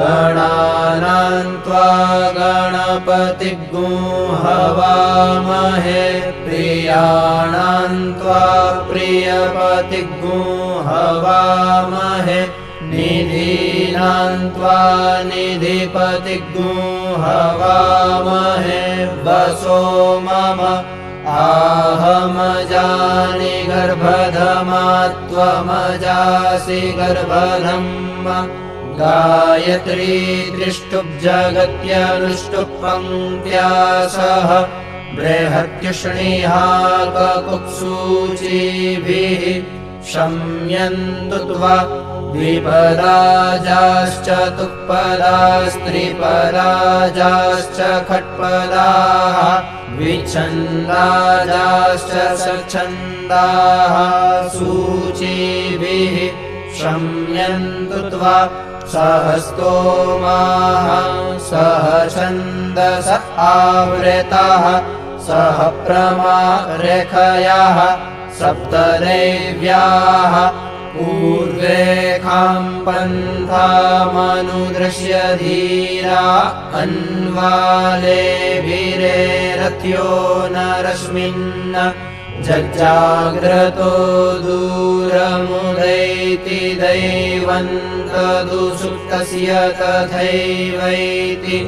गणानां त्वा गणपतिगुं हवामहे प्रियाणां त्वा प्रियपतिगुं हवामहे निधीनां त्वा निधिपतिगुं हवामहे वसो मम आहमजानि गर्भधमा त्वमजासि गर्भधम् गायत्री त्रिष्टुप्जगत्यनुष्टुप् पङ्क्त्या सह बृहत्युष्णीहाककुत्सूचीभिः शम्यन्तु त्वा द्विपदाजाश्च तुक्पदास्त्रिपदाजाश्च खट्पदाः विच्छन्दाजाश्च सच्छन्दाः सूचीभिः शम्यन्तु त्वा सहस्तोमाः सह छन्दस आवृताः सह प्रमारेखयाः सप्तदेव्याः पूर्वेखां पन्थामनुदृश्य धीरा अन्वालेभिरेरथ्यो न रश्मिन्न जज्जाग्रतो दूरमुदैति दैवन्तदुसुप्तस्य तथैवैति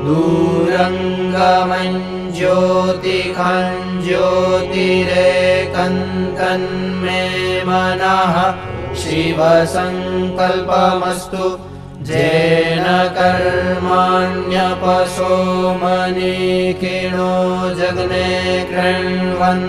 दूरङ्गमञ्ज्योतिखाञ्ज्योतिरेकन्तन्मे मनः शिवसङ्कल्पमस्तु जेन कर्माण्यपशो मनीषिणो जग्ने कृण्वन्